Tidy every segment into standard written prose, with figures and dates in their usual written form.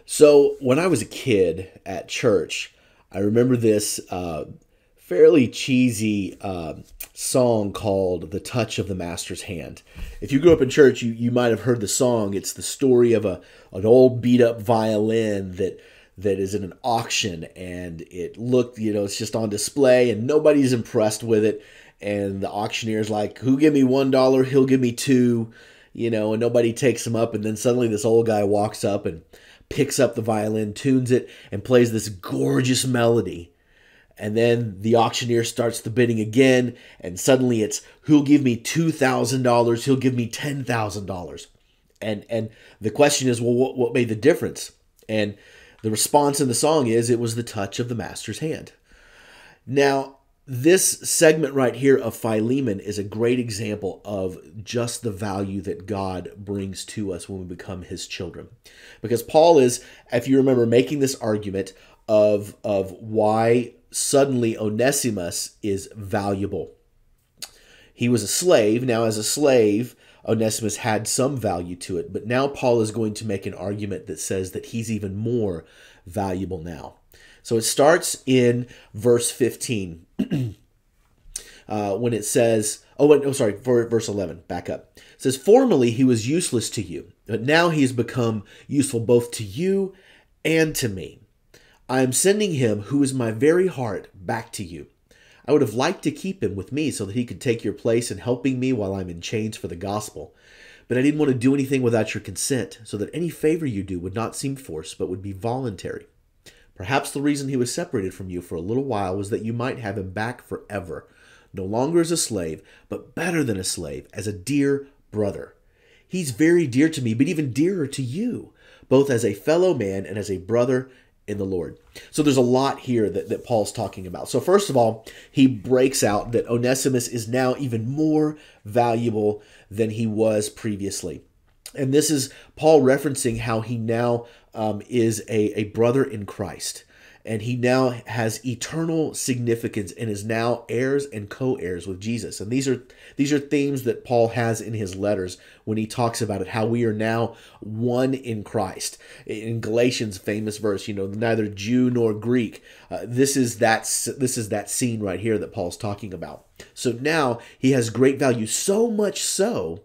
So when I was a kid at church, I remember this fairly cheesy song called "The Touch of the Master's Hand." If you grew up in church, you might have heard the song. It's the story of an old beat up violin that is in an auction, and it looked, it's just on display, and nobody's impressed with it. And the auctioneer's like, "Who give me $1? He'll give me two." And nobody takes him up. And then suddenly this old guy walks up and picks up the violin, tunes it, and plays this gorgeous melody. And then the auctioneer starts the bidding again, and suddenly it's, "Who'll give me $2,000? He'll give me $10,000." And the question is, well, what made the difference? And the response in the song is, it was the touch of the master's hand. Now, this segment right here of Philemon is a great example of just the value that God brings to us when we become his children. Because Paul is, if you remember, making this argument of why suddenly Onesimus is valuable. He was a slave. Now, as a slave, Onesimus had some value to it. But now Paul is going to make an argument that says that he's even more valuable now. So it starts in verse 15 when it says, for verse 11, back up. It says, "Formerly he was useless to you, but now he has become useful both to you and to me. I am sending him, who is my very heart, back to you. I would have liked to keep him with me so that he could take your place in helping me while I'm in chains for the gospel. But I didn't want to do anything without your consent, so that any favor you do would not seem forced, but would be voluntary. Perhaps the reason he was separated from you for a little while was that you might have him back forever, no longer as a slave, but better than a slave, as a dear brother. He's very dear to me, but even dearer to you, both as a fellow man and as a brother in the Lord." So there's a lot here that Paul's talking about. So first of all, he breaks out that Onesimus is now even more valuable than he was previously. And this is Paul referencing how he now is a brother in Christ. And he now has eternal significance and is now heirs and co-heirs with Jesus. And these are themes that Paul has in his letters when he talks about it, how we are now one in Christ. In Galatians' famous verse, neither Jew nor Greek. This is that scene right here that Paul's talking about. So now he has great value, so much so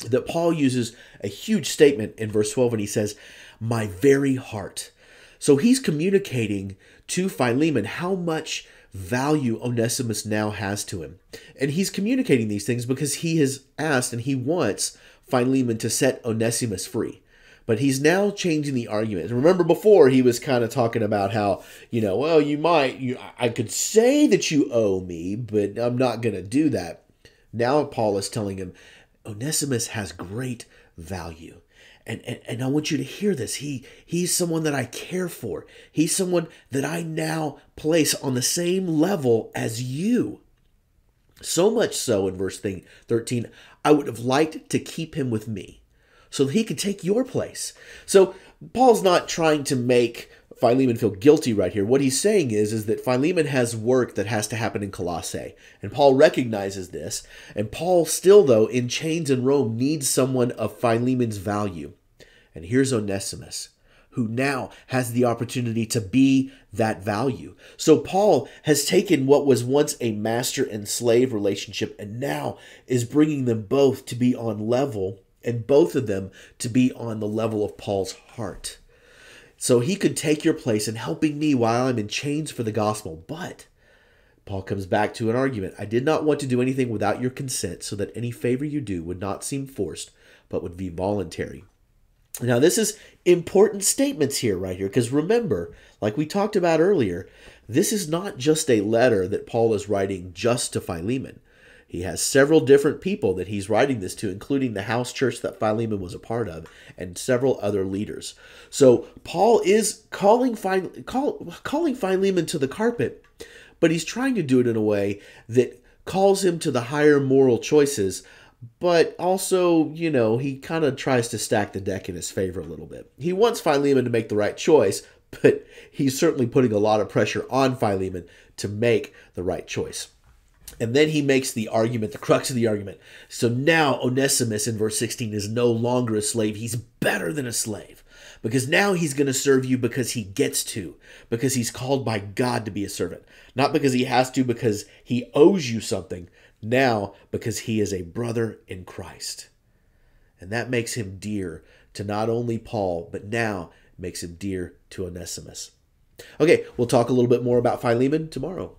that Paul uses a huge statement in verse 12 when he says, "My very heart." So he's communicating to Philemon how much value Onesimus now has to him. And he's communicating these things because he has asked and he wants Philemon to set Onesimus free. But he's now changing the argument. Remember before he was kind of talking about how, well, I could say that you owe me, but I'm not going to do that. Now Paul is telling him, Onesimus has great value. And I want you to hear this. He's someone that I care for. He's someone that I now place on the same level as you. So much so, in verse 13, I would have liked to keep him with me so that he could take your place. So Paul's not trying to make Philemon feel guilty right here. What he's saying is that Philemon has work that has to happen in Colossae. And Paul recognizes this. And Paul still, though, in chains in Rome, needs someone of Philemon's value. And here's Onesimus, who now has the opportunity to be that value. So Paul has taken what was once a master and slave relationship and now is bringing them both to be on level, and both of them to be on the level of Paul's heart. So he could take your place in helping me while I'm in chains for the gospel. But Paul comes back to an argument. I did not want to do anything without your consent, so that any favor you do would not seem forced, but would be voluntary. Now, this is important statements here, right here, because remember, like we talked about earlier, this is not just a letter that Paul is writing just to Philemon. He has several different people that he's writing this to, including the house church that Philemon was a part of, and several other leaders. So Paul is calling Philemon to the carpet, but he's trying to do it in a way that calls him to the higher moral choices, but also, he kind of tries to stack the deck in his favor a little bit. He wants Philemon to make the right choice, but he's certainly putting a lot of pressure on Philemon to make the right choice. And then he makes the argument, the crux of the argument. So now Onesimus in verse 16 is no longer a slave. He's better than a slave. because now he's going to serve you because he gets to, because he's called by God to be a servant, not because he has to, because he owes you something, now because he is a brother in Christ. And that makes him dear to not only Paul, but now makes him dear to Onesimus. Okay, we'll talk a little bit more about Philemon tomorrow.